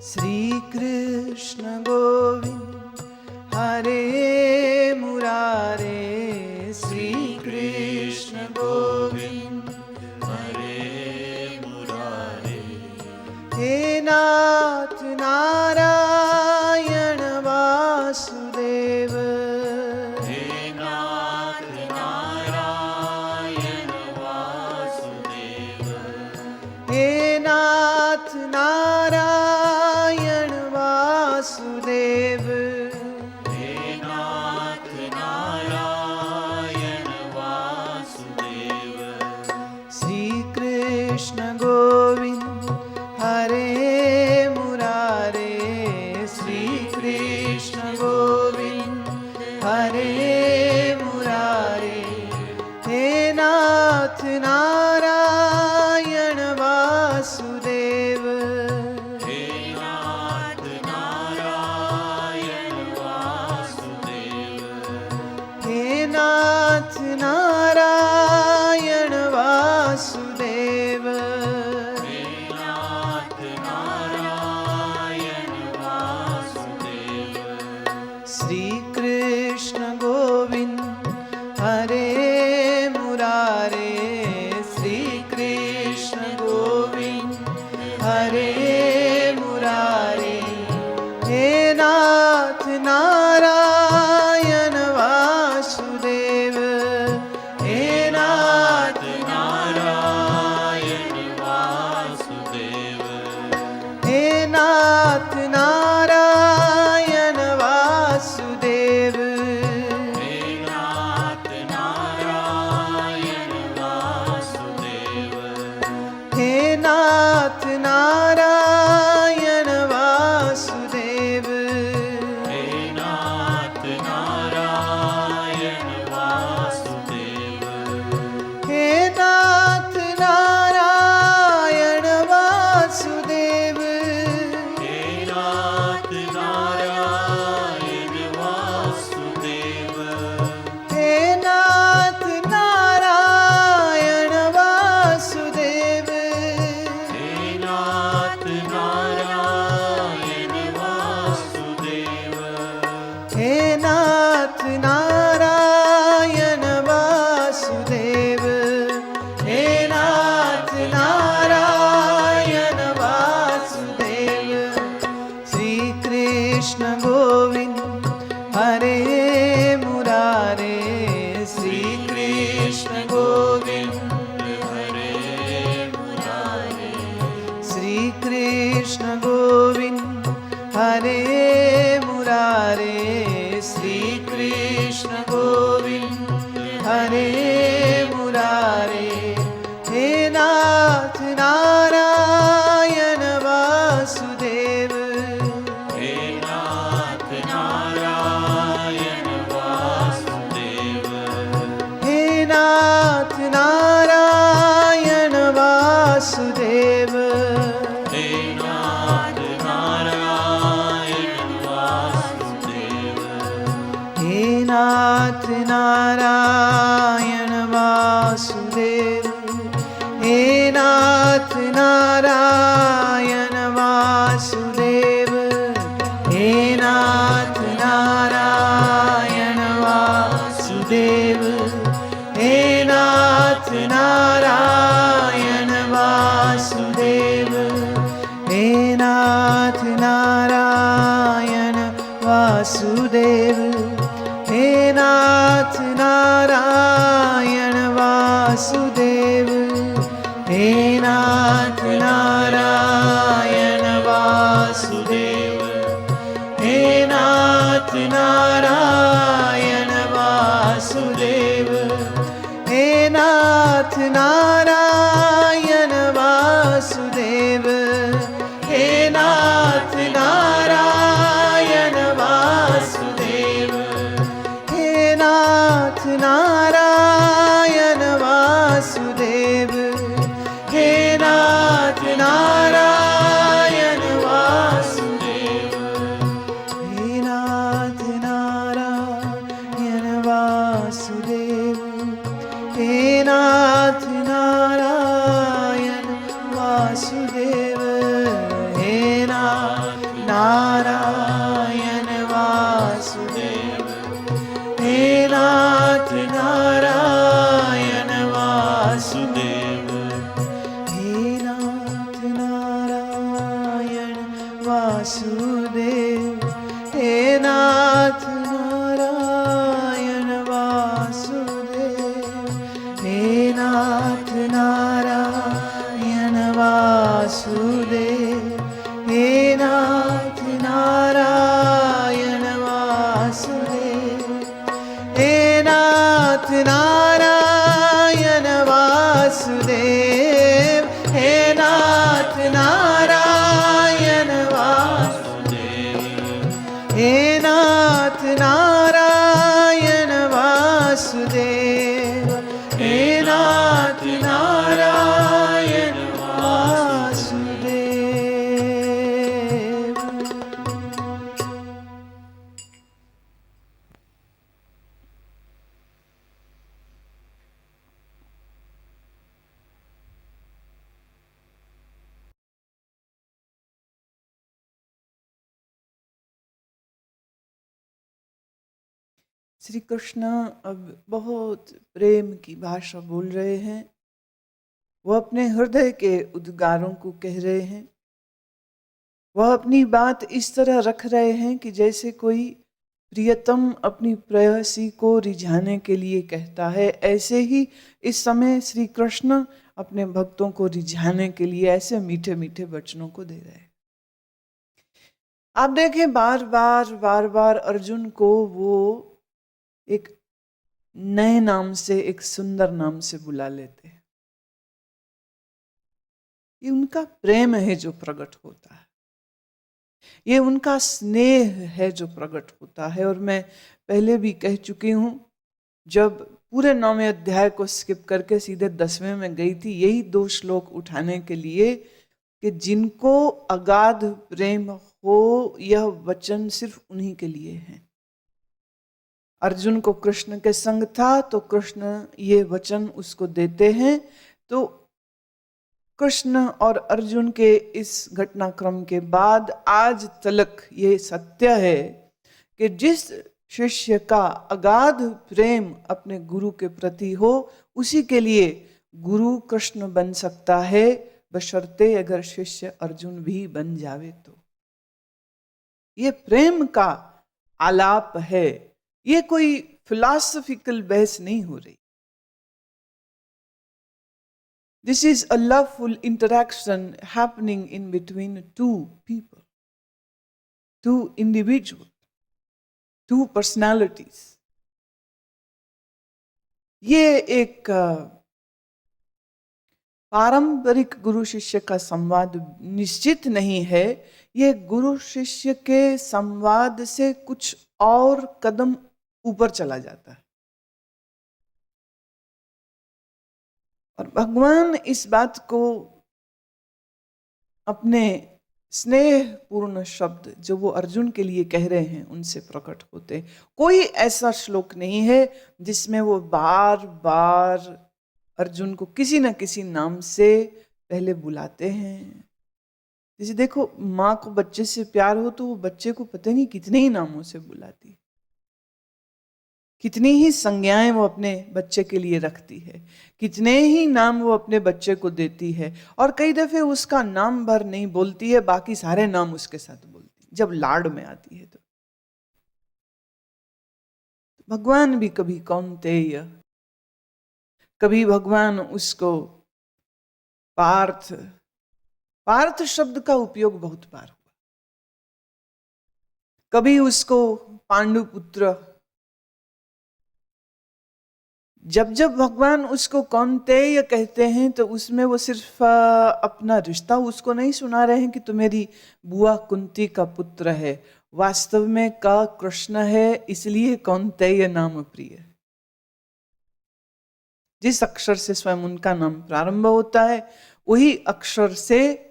श्री कृष्ण गोविंद हरे मुरारे, श्री कृष्ण गोविंद हरे मुरारे। हे नाथ नारायण वासुदेव, हे नाथ नारायण वासुदेव। हे नाथ नारायण वासुदेव, हे नाथ नारायण वासुदेव। श्री कृष्ण गोविंद हरे मुरारे, श्री कृष्ण गोविंद हरे मुरारे। हे नाथ नारायण वासुदेव, हे नाथ नारायण वासुदेव। हे नाथ नारायण वासुदेव, हे नाथ नारायण वासुदेव। श्री कृष्ण गोविंद हरे मुरारे, श्री कृष्ण गोविंद हरे मुरारे। हे नाथ नारायण वासुदेव, हे नाथ नारायण वासुदेव। हे नाथ नारायण वासुदेव, हे नाथ नारायण वासुदेव। हे नाथ नारायण वासुदेव, हे नाथ नारायण वासुदेव। हे नाथ नारायण वासुदेव, हे नाथ नारायण वासुदेव। हे नाथ नारायण वासुदेव, हे नाथ नारायण वासुदेव। हे नाथ नारायण वासुदेव, हे नाथ नारायण वासुदेव। श्री कृष्ण गोविंद हरे मुरारे, श्री कृष्ण गोविंद हरे मुरारे। श्री कृष्ण गोविंद हरे मुरारे, श्री कृष्ण गोविंद हरे मुरारे। हे नाथ नारायण वासुदेव, हे नाथ नारायण वासुदेव। हे नाथ नारायण वासुदेव, हे नाथ नारायण वासुदेव। हे नाथ नारायण वासुदेव, हे नाथ नारायण वासुदेव, हे नाथ नारायण वासुदेव, हे नाथ नारायण वासुदेव, हे नाथ नारायण वासुदेव, हे नाथ नारायण वासुदेव, हे नाथ नारायण वासुदेव, हे नाथ नारायण वासुदेव, हे नाथ नारायण वासुदेव, हे नाथ नारायण वासुदेव, हे नाथ नारायण वासुदेव, हे नाथ नारायण वासुदेव, हे नाथ नारायण हे नाथ नारायण वासुदेव, हे नाथ नारायण वासुदेव। श्री कृष्ण अब बहुत प्रेम की भाषा बोल रहे हैं। वो अपने हृदय के उद्गारों को कह रहे हैं। वह अपनी बात इस तरह रख रहे हैं कि जैसे कोई प्रियतम अपनी प्रेयसी को रिझाने के लिए कहता है, ऐसे ही इस समय श्री कृष्ण अपने भक्तों को रिझाने के लिए ऐसे मीठे मीठे वचनों को दे रहे हैं। आप देखें, बार बार अर्जुन को वो एक नए नाम से, एक सुंदर नाम से बुला लेते हैं। ये उनका प्रेम है जो प्रकट होता है, ये उनका स्नेह है जो प्रकट होता है। और मैं पहले भी कह चुकी हूं, जब पूरे 9वें अध्याय को स्किप करके सीधे 10वें में गई थी, यही 2 श्लोक उठाने के लिए कि जिनको अगाध प्रेम हो, यह वचन सिर्फ उन्हीं के लिए है। अर्जुन को कृष्ण के संग था तो कृष्ण ये वचन उसको देते हैं। तो कृष्ण और अर्जुन के इस घटनाक्रम के बाद आज तक ये सत्य है कि जिस शिष्य का अगाध प्रेम अपने गुरु के प्रति हो, उसी के लिए गुरु कृष्ण बन सकता है, बशर्ते अगर शिष्य अर्जुन भी बन जावे तो। ये प्रेम का आलाप है, ये कोई फिलॉसफिकल बहस नहीं हो रही। This is a loveful interaction happening in between 2 people, 2 individuals, 2 personalities. ये एक पारंपरिक गुरु शिष्य का संवाद निश्चित नहीं है। ये गुरु शिष्य के संवाद से कुछ और कदम ऊपर चला जाता है। और भगवान इस बात को अपने स्नेहपूर्ण शब्द जो वो अर्जुन के लिए कह रहे हैं उनसे प्रकट होते। कोई ऐसा श्लोक नहीं है जिसमें वो बार बार अर्जुन को किसी न किसी नाम से पहले बुलाते हैं। जैसे देखो, माँ को बच्चे से प्यार हो तो वो बच्चे को पता नहीं कितने ही नामों से बुलाती, कितनी ही संज्ञाएं वो अपने बच्चे के लिए रखती है, कितने ही नाम वो अपने बच्चे को देती है। और कई दफे उसका नाम भर नहीं बोलती है, बाकी सारे नाम उसके साथ बोलती है जब लाड में आती है। तो भगवान भी कभी कौन्तेय, कभी भगवान उसको पार्थ, पार्थ शब्द का उपयोग बहुत बार हुआ, कभी उसको पांडुपुत्र। जब जब भगवान उसको कौन्तेय कहते हैं तो उसमें वो सिर्फ अपना रिश्ता उसको नहीं सुना रहे हैं कि तू मेरी बुआ कुंती का पुत्र है। वास्तव में का कृष्ण है, इसलिए कौन्तेय नाम प्रिय। जिस अक्षर से स्वयं उनका नाम प्रारंभ होता है वही अक्षर से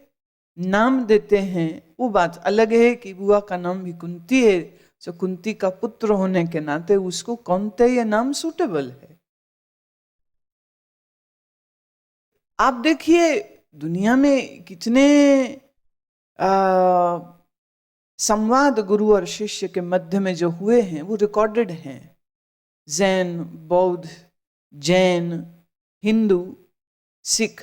नाम देते हैं। वो बात अलग है कि बुआ का नाम भी कुंती है, तो कुंती का पुत्र होने के नाते उसको कौन्तेय नाम सूटेबल है। आप देखिए दुनिया में कितने संवाद गुरु और शिष्य के मध्य में जो हुए हैं वो रिकॉर्डेड हैं। जैन, बौद्ध, जैन, हिंदू, सिख,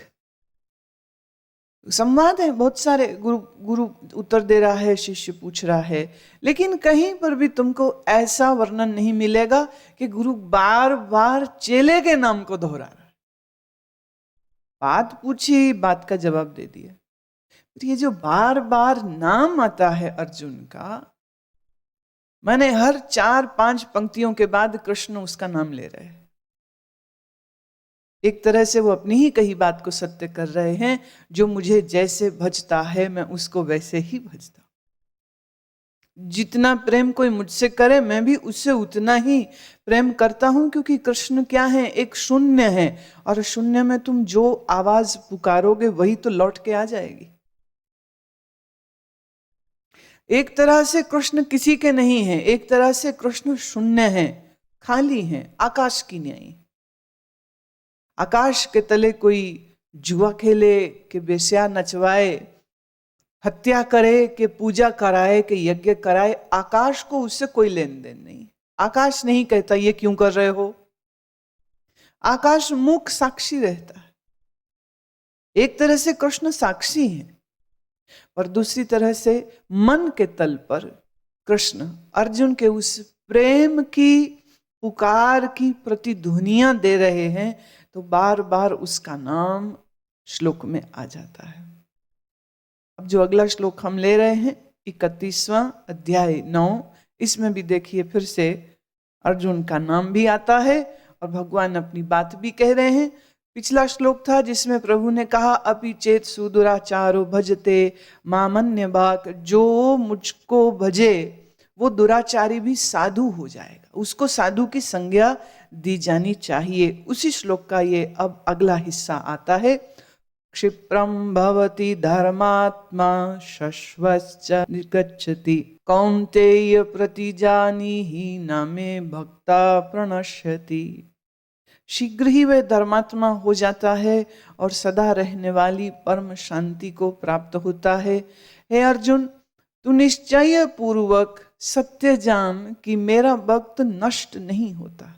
संवाद है बहुत सारे। गुरु उत्तर दे रहा है, शिष्य पूछ रहा है, लेकिन कहीं पर भी तुमको ऐसा वर्णन नहीं मिलेगा कि गुरु बार बार चेले के नाम को दोहरा रहा। बात पूछी, बात का जवाब दे दिया। ये जो बार बार नाम आता है अर्जुन का, मैंने हर 4-5 पंक्तियों के बाद कृष्ण उसका नाम ले रहे हैं। एक तरह से वो अपनी ही कही बात को सत्य कर रहे हैं, जो मुझे जैसे भजता है मैं उसको वैसे ही भजता। जितना प्रेम कोई मुझसे करे मैं भी उससे उतना ही प्रेम करता हूं, क्योंकि कृष्ण क्या है, एक शून्य है, और शून्य में तुम जो आवाज पुकारोगे वही तो लौट के आ जाएगी। एक तरह से कृष्ण किसी के नहीं है, एक तरह से कृष्ण शून्य है, खाली है, आकाश की नहीं। आकाश के तले कोई जुआ खेले, कि बेस्या नचवाए, हत्या करे, कि पूजा कराए, कि यज्ञ कराए, आकाश को उससे कोई लेन देन नहीं। आकाश नहीं कहता ये क्यों कर रहे हो। आकाश मूक साक्षी रहता है। एक तरह से कृष्ण साक्षी है, और दूसरी तरह से मन के तल पर कृष्ण अर्जुन के उस प्रेम की पुकार की प्रतिध्वनियां दे रहे हैं, तो बार बार उसका नाम श्लोक में आ जाता है। अब जो अगला श्लोक हम ले रहे हैं 31वां अध्याय 9, इसमें भी देखिए फिर से अर्जुन का नाम भी आता है और भगवान अपनी बात भी कह रहे हैं। पिछला श्लोक था जिसमें प्रभु ने कहा अपि चेत सुदुराचारो भजते मामन्य बाक, जो मुझको भजे वो दुराचारी भी साधु हो जाएगा, उसको साधु की संज्ञा दी जानी चाहिए। उसी श्लोक का ये अब अगला हिस्सा आता है। क्षिप्रम भवति धर्मात्मा शश्वश्च निगच्छति कौन्तेय प्रतिजानीहि न मे भक्ता प्रणश्यति। शीघ्र ही वह धर्मात्मा हो जाता है और सदा रहने वाली परम शांति को प्राप्त होता है। हे अर्जुन, तू निश्चय पूर्वक सत्य जान कि मेरा भक्त नष्ट नहीं होता।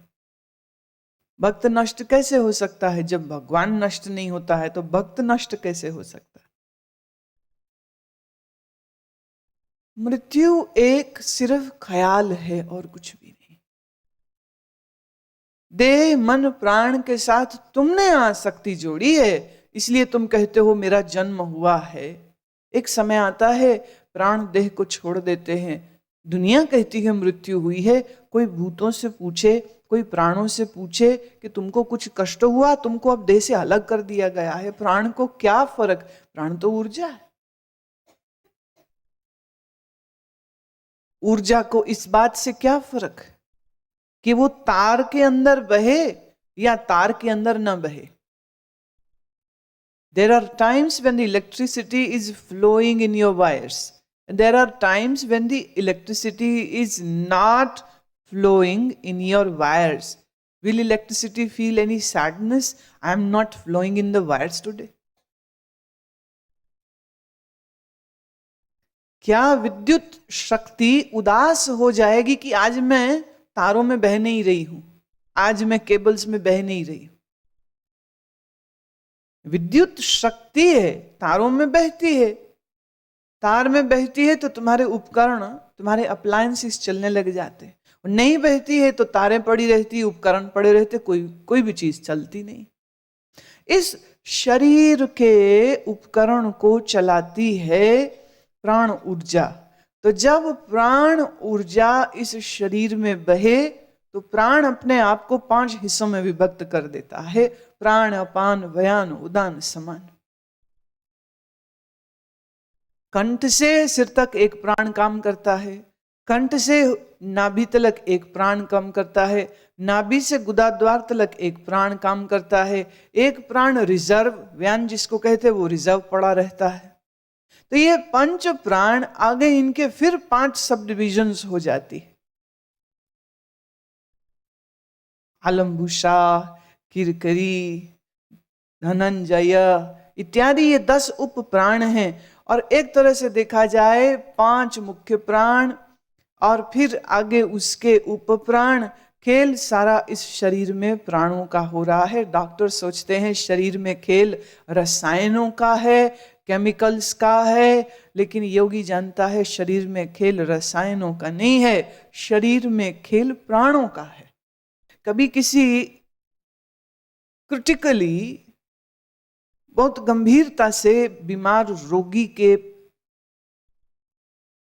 भक्त नष्ट कैसे हो सकता है? जब भगवान नष्ट नहीं होता है तो भक्त नष्ट कैसे हो सकता है? मृत्यु एक सिर्फ ख्याल है और कुछ भी नहीं। देह मन प्राण के साथ तुमने आसक्ति जोड़ी है, इसलिए तुम कहते हो मेरा जन्म हुआ है। एक समय आता है प्राण देह को छोड़ देते हैं, दुनिया कहती है मृत्यु हुई है। कोई भूतों से पूछे, कोई प्राणों से पूछे कि तुमको कुछ कष्ट हुआ, तुमको अब देह से अलग कर दिया गया है, प्राण को क्या फर्क? प्राण तो ऊर्जा है। ऊर्जा को इस बात से क्या फर्क कि वो तार के अंदर बहे या तार के अंदर न बहे। There are times when the electricity is flowing in your wires, and there are times when the electricity is not flowing in your wires. Will electricity feel any sadness? I am not flowing in the wires today. क्या विद्युत शक्ति उदास हो जाएगी कि आज मैं तारों में बह नहीं रही हूं, आज मैं केबल्स में बह नहीं रही हूं? विद्युत शक्ति है, तारों में बहती है। तार में बहती है तो तुम्हारे उपकरण, तुम्हारे अप्लायंसेस चलने लग जाते हैं, और नहीं बहती है तो तारें पड़ी रहती, उपकरण पड़े रहते, कोई भी चीज चलती नहीं। इस शरीर के उपकरण को चलाती है प्राण ऊर्जा। तो जब प्राण ऊर्जा इस शरीर में बहे तो प्राण अपने आप को 5 हिस्सों में विभक्त कर देता है। प्राण अपान व्यान उदान समान। कंठ से सिर तक एक प्राण काम करता है, कंठ से नाभि तलक एक प्राण काम करता है, नाभि से गुदाद्वार तलक एक प्राण काम करता है। एक प्राण रिजर्व, व्यान जिसको कहते हैं, वो रिजर्व पड़ा रहता है। तो ये 5 प्राण आगे इनके फिर 5 सब डिविजन्स हो जाती है। आलम्बुषा, किरकरी, धनंजय इत्यादि ये 10 उप प्राण हैं। और एक तरह से देखा जाए 5 मुख्य प्राण और फिर आगे उसके उप प्राण। खेल सारा इस शरीर में प्राणों का हो रहा है। डॉक्टर सोचते हैं शरीर में खेल रसायनों का है, केमिकल्स का है, लेकिन योगी जानता है शरीर में खेल रसायनों का नहीं है, शरीर में खेल प्राणों का है। कभी किसी क्रिटिकली बहुत गंभीरता से बीमार रोगी के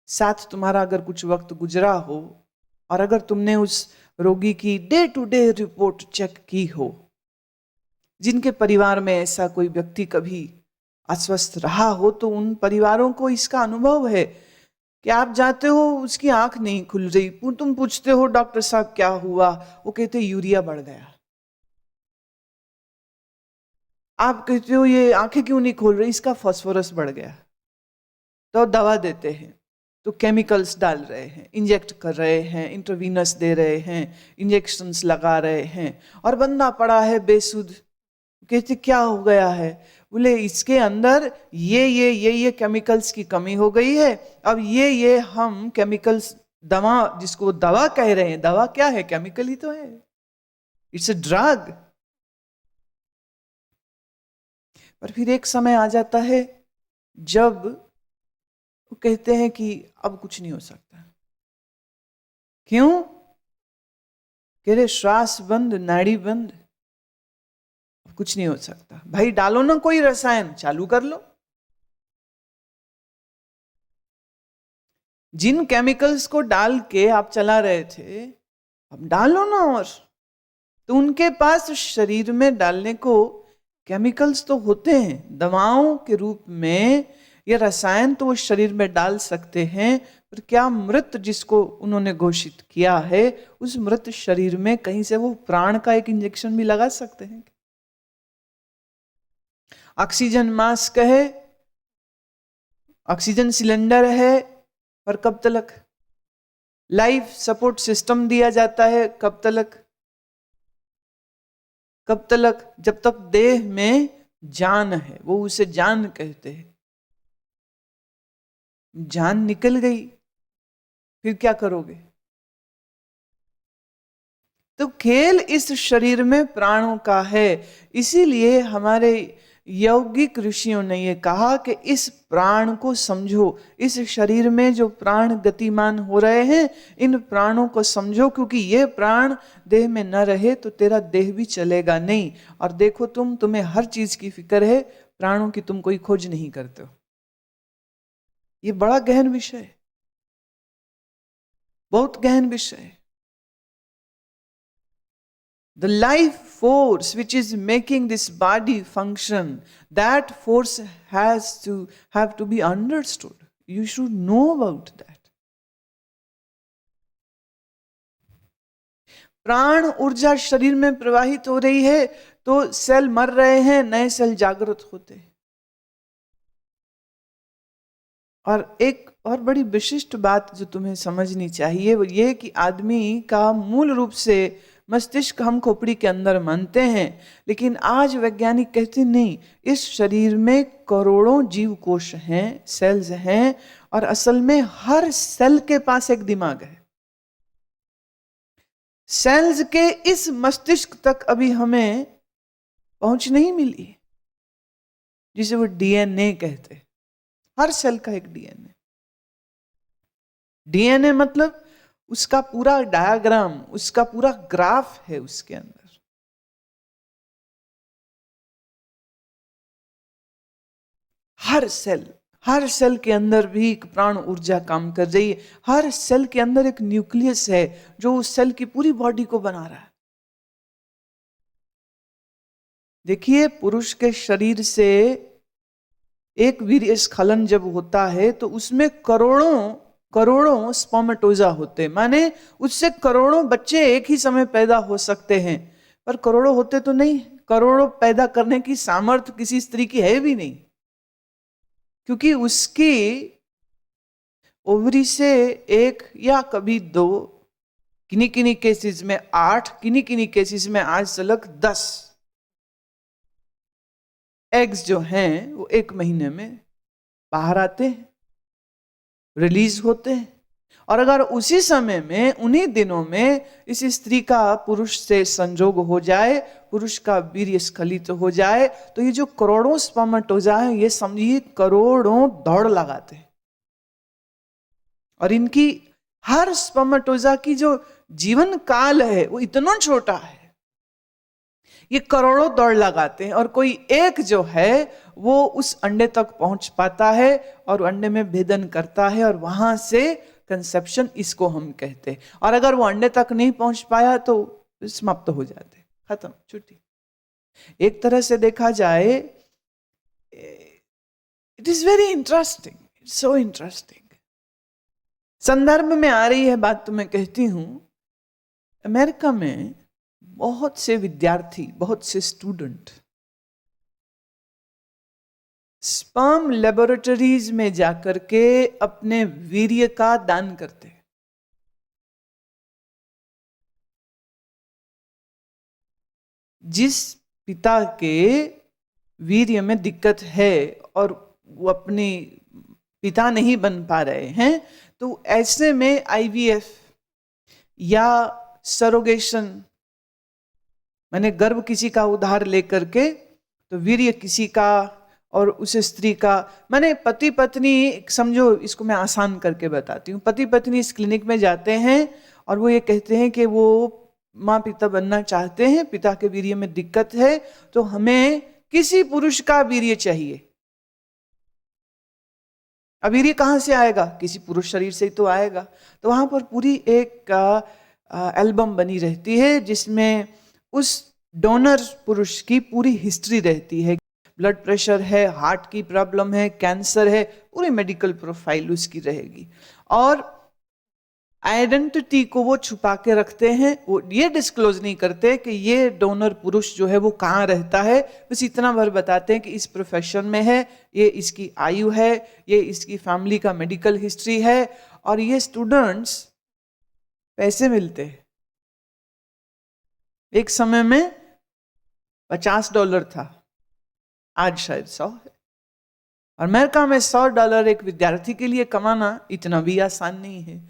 साथ तुम्हारा अगर कुछ वक्त गुजरा हो और अगर तुमने उस रोगी की day to day report check की हो, जिनके परिवार में ऐसा कोई व्यक्ति कभी अस्वस्थ रहा हो, तो उन परिवारों को इसका अनुभव है कि आप जाते हो, उसकी आंख नहीं खुल रही, तुम पूछते हो डॉक्टर साहब क्या हुआ, वो कहते यूरिया बढ़ गया। आप कहते हो ये आंखें क्यों नहीं खोल रही, इसका फास्फोरस बढ़ गया। तो दवा देते हैं, तो केमिकल्स डाल रहे हैं, इंजेक्ट कर रहे हैं, इंट्रावीनस दे रहे हैं, इंजेक्शंस लगा रहे हैं, और बंदा पड़ा है बेसुध। कहते क्या हो गया है, बोले इसके अंदर ये केमिकल्स की कमी हो गई है। अब ये हम केमिकल्स, दवा जिसको दवा कह रहे हैं, दवा क्या है, केमिकल ही तो है, इट्स अ ड्रग। पर फिर एक समय आ जाता है जब वो कहते हैं कि अब कुछ नहीं हो सकता। क्यों? कह रहे श्वास बंद, नाड़ी बंद, कुछ नहीं हो सकता। भाई डालो ना कोई रसायन, चालू कर लो। जिन केमिकल्स को डाल के आप चला रहे थे, अब डालो ना। और तो उनके पास शरीर में डालने को केमिकल्स तो होते हैं, दवाओं के रूप में ये रसायन तो वो शरीर में डाल सकते हैं। पर क्या मृत जिसको उन्होंने घोषित किया है, उस मृत शरीर में कहीं से वो प्राण का एक इंजेक्शन भी लगा सकते हैं? ऑक्सीजन मास्क है, ऑक्सीजन सिलेंडर है, पर कब तक? लाइफ सपोर्ट सिस्टम दिया जाता है, कब तक? कब तक? जब तक देह में जान है, वो उसे जान कहते हैं। जान निकल गई, फिर क्या करोगे? तो खेल इस शरीर में प्राणों का है। इसीलिए हमारे यौगिक ऋषियों ने यह कहा कि इस प्राण को समझो, इस शरीर में जो प्राण गतिमान हो रहे हैं, इन प्राणों को समझो, क्योंकि ये प्राण देह में न रहे तो तेरा देह भी चलेगा नहीं। और देखो तुम्हें हर चीज की फिक्र है, प्राणों की तुम कोई खोज नहीं करते हो। ये बड़ा गहन विषय है, बहुत गहन विषय है। The life force which is making this body function, that force has to have to be understood. You should know about that. प्राण ऊर्जा शरीर में प्रवाहित हो रही है तो सेल मर रहे हैं, नए सेल जागृत होते हैं। और एक और बड़ी विशिष्ट बात जो तुम्हें समझनी चाहिए वो ये कि आदमी का मूल रूप से मस्तिष्क हम खोपड़ी के अंदर मानते हैं, लेकिन आज वैज्ञानिक कहते नहीं, इस शरीर में करोड़ों जीव कोश हैं, सेल्स हैं, और असल में हर सेल के पास एक दिमाग है। सेल्स के इस मस्तिष्क तक अभी हमें पहुंच नहीं मिली, जिसे वो डीएनए कहते हैं। हर सेल का एक डीएनए। डीएनए मतलब उसका पूरा डायग्राम, उसका पूरा ग्राफ है उसके अंदर। हर सेल के अंदर भी एक प्राण ऊर्जा काम कर रही है। हर सेल के अंदर एक न्यूक्लियस है जो उस सेल की पूरी बॉडी को बना रहा है। देखिए, पुरुष के शरीर से एक वीर्य स्खलन जब होता है तो उसमें करोड़ों स्पर्मेटोजा होते हैं, माने उससे करोड़ों बच्चे एक ही समय पैदा हो सकते हैं। पर करोड़ों होते तो नहीं, करोड़ों पैदा करने की सामर्थ्य किसी स्त्री की है भी नहीं, क्योंकि उसकी ओवरी से एक या कभी 2, किन्हीं केसेस में 8, किन्हीं केसेस में आज तक 10 एग्स जो हैं वो एक महीने में बाहर आते हैं, रिलीज होते हैं। और अगर उसी समय में, उन्हीं दिनों में इस स्त्री का पुरुष से संजोग हो जाए, पुरुष का वीर्य स्खलित हो जाए, तो ये जो करोड़ों स्पर्मेटोजा हैं, ये समझिए करोड़ों दौड़ लगाते हैं। और इनकी हर स्पर्मेटोजा की जो जीवन काल है वो इतना छोटा है, ये करोड़ों दौड़ लगाते हैं, और कोई एक जो है वो उस अंडे तक पहुंच पाता है और अंडे में भेदन करता है, और वहां से कंसेप्शन इसको हम कहते हैं। और अगर वो अंडे तक नहीं पहुंच पाया तो समाप्त हो जाते, खत्म, छुट्टी। एक तरह से देखा जाए, it is very interesting, it's so interesting संदर्भ में आ रही है बात तो मैं कहती हूं, अमेरिका में बहुत से विद्यार्थी, बहुत से स्टूडेंट स्पर्म लेबोरेटरीज में जाकर के अपने वीर्य का दान करते हैं। जिस पिता के वीर्य में दिक्कत है और वो अपनी पिता नहीं बन पा रहे हैं, तो ऐसे में आईवीएफ या सरोगेशन, माने गर्भ किसी का उधार लेकर के तो वीर्य किसी का और उस स्त्री का, माने पति पत्नी, समझो इसको मैं आसान करके बताती हूँ, पति पत्नी इस क्लिनिक में जाते हैं और वो ये कहते हैं कि वो माँ पिता बनना चाहते हैं, पिता के वीर्य में दिक्कत है, तो हमें किसी पुरुष का वीर्य चाहिए। अब वीर्य कहाँ से आएगा? किसी पुरुष शरीर से ही तो आएगा। तो वहां पर पूरी एक एल्बम बनी रहती है जिसमें उस डोनर पुरुष की पूरी हिस्ट्री रहती है, ब्लड प्रेशर है, हार्ट की प्रॉब्लम है, कैंसर है, पूरी मेडिकल प्रोफाइल उसकी रहेगी। और आइडेंटिटी को वो छुपा के रखते हैं, वो ये डिस्क्लोज नहीं करते कि ये डोनर पुरुष जो है वो कहाँ रहता है, बस इतना भर बताते हैं कि इस प्रोफेशन में है, ये इसकी आयु है, ये इसकी फैमिली का मेडिकल हिस्ट्री है। और ये स्टूडेंट्स पैसे मिलते हैं। एक समय में $50 था, आज शायद 100 है। और अमेरिका में $100 एक विद्यार्थी के लिए कमाना इतना भी आसान नहीं है।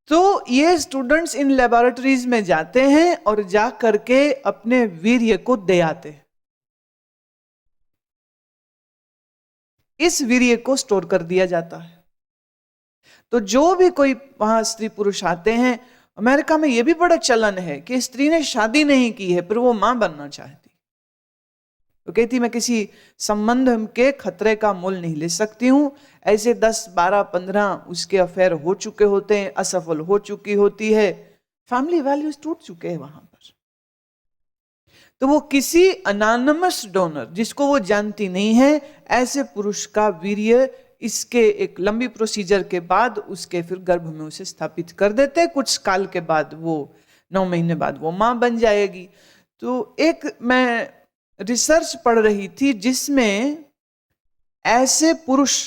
तो ये स्टूडेंट्स इन लेबोरेटरीज में जाते हैं और जा करके अपने वीर्य को दे आते हैं। इस वीर्य को स्टोर कर दिया जाता है। तो जो भी कोई वहां स्त्री पुरुष आते हैं, अमेरिका में यह भी बड़ा चलन है कि स्त्री ने शादी नहीं की है पर वो मां बनना चाहती, तो कहती मैं किसी संबंध के खतरे का मोल नहीं ले सकती हूं। ऐसे 10, 12, 15 उसके अफेयर हो चुके होते हैं, असफल हो चुकी होती है, फैमिली वैल्यूज टूट चुके हैं वहां पर। तो वो किसी अनोनिमस डोनर जिसको वो जानती नहीं है, ऐसे पुरुष का वीर्य इसके एक लंबी प्रोसीजर के बाद उसके फिर गर्भ में उसे स्थापित कर देते। कुछ काल के बाद वो 9 महीने बाद वो मां बन जाएगी। तो एक मैं रिसर्च पढ़ रही थी जिसमें ऐसे पुरुष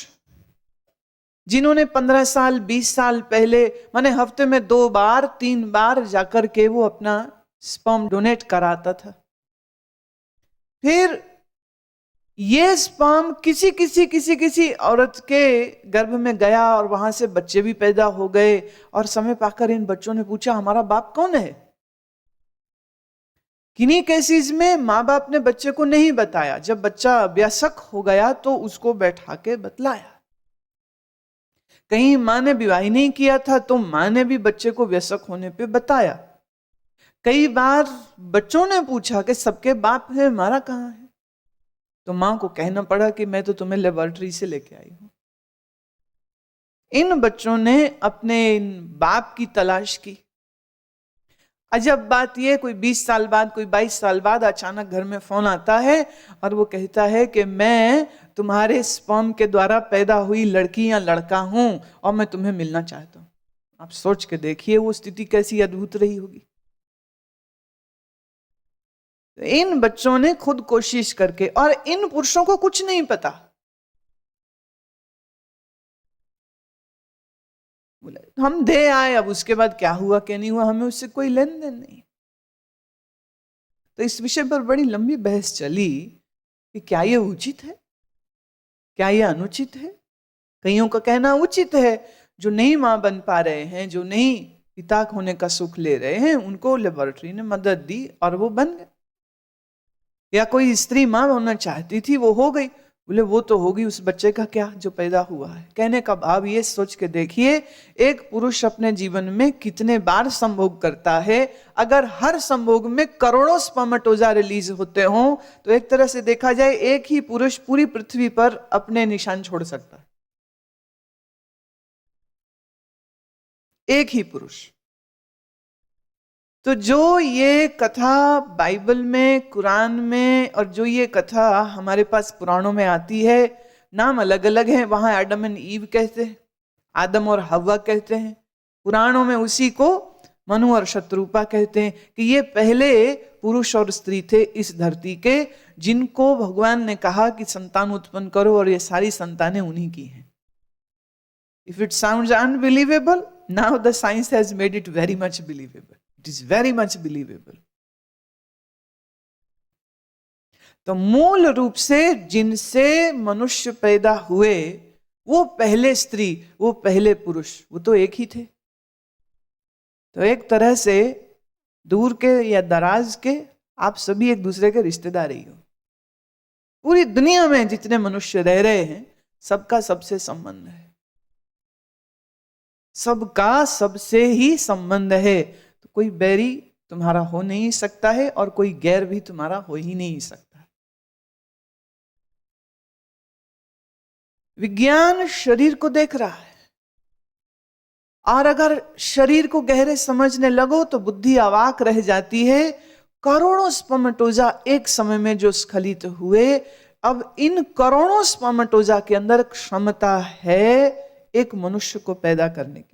जिन्होंने 15 साल 20 साल पहले, माने हफ्ते में 2 बार 3 बार जाकर के वो अपना स्पर्म डोनेट कराता था, फिर ये स्पर्म किसी औरत के गर्भ में गया और वहां से बच्चे भी पैदा हो गए। और समय पाकर इन बच्चों ने पूछा हमारा बाप कौन है। किन्हीं केसेस में माँ बाप ने बच्चे को नहीं बताया, जब बच्चा वयस्क हो गया तो उसको बैठा के बतलाया। कहीं माँ ने विवाह नहीं किया था तो माँ ने भी बच्चे को वयस्क होने पे बताया। कई बार बच्चों ने पूछा कि सबके बाप है, हमारा कहाँ है, तो माँ को कहना पड़ा कि मैं तो तुम्हें लेबोरेटरी से लेके आई हूं। इन बच्चों ने अपने इन बाप की तलाश की। अजब बात यह, कोई 20 साल बाद, कोई 22 साल बाद अचानक घर में फोन आता है और वो कहता है कि मैं तुम्हारे स्पर्म के द्वारा पैदा हुई लड़की या लड़का हूं और मैं तुम्हें मिलना चाहता हूं। आप सोच के देखिए वो स्थिति कैसी अद्भुत रही होगी। इन बच्चों ने खुद कोशिश करके, और इन पुरुषों को कुछ नहीं पता, बोले हम दे आए, अब उसके बाद क्या हुआ क्या नहीं हुआ हमें उससे कोई लेन देन नहीं। तो इस विषय पर बड़ी लंबी बहस चली कि क्या ये उचित है, क्या ये अनुचित है। कईयों का कहना उचित है, जो नहीं मां बन पा रहे हैं, जो नहीं पिता होने का सुख ले रहे हैं, उनको लेबोरेटरी ने मदद दी और वो बन गए। या कोई स्त्री मां होना चाहती थी, वो हो गई, बोले वो तो होगी, उस बच्चे का क्या जो पैदा हुआ है। कहने का भाव ये सोच के देखिए, एक पुरुष अपने जीवन में कितने बार संभोग करता है। अगर हर संभोग में करोड़ों स्पर्मेटोजा रिलीज होते हों तो एक तरह से देखा जाए एक ही पुरुष पूरी पृथ्वी पर अपने निशान छोड़ सकता है। एक ही पुरुष। तो जो ये कथा बाइबल में, कुरान में, और जो ये कथा हमारे पास पुराणों में आती है, नाम अलग अलग है। वहां एडम एंड ईव कहते हैं, आदम और हव्वा कहते हैं, पुराणों में उसी को मनु और शत्रुपा कहते हैं कि ये पहले पुरुष और स्त्री थे इस धरती के, जिनको भगवान ने कहा कि संतान उत्पन्न करो, और ये सारी संतानें उन्हीं की हैं। If it sounds unbelievable, now the science has made it very much believable. It is very much believable. तो मूल रूप से जिनसे मनुष्य पैदा हुए वो पहले स्त्री, वो पहले पुरुष, वो तो एक ही थे। तो एक तरह से दूर के या दराज के आप सभी एक दूसरे के रिश्तेदार ही हो। पूरी दुनिया में जितने मनुष्य रह रहे हैं सबका सबसे संबंध है, सबका सबसे ही संबंध है। तो कोई बैरी तुम्हारा हो नहीं सकता है और कोई गैर भी तुम्हारा हो ही नहीं सकता। विज्ञान शरीर को देख रहा है, और अगर शरीर को गहरे समझने लगो तो बुद्धि अवाक रह जाती है। करोड़ों स्पर्मेटोजा एक समय में जो स्खलित हुए, अब इन करोड़ों स्पर्मेटोजा के अंदर क्षमता है एक मनुष्य को पैदा करने की।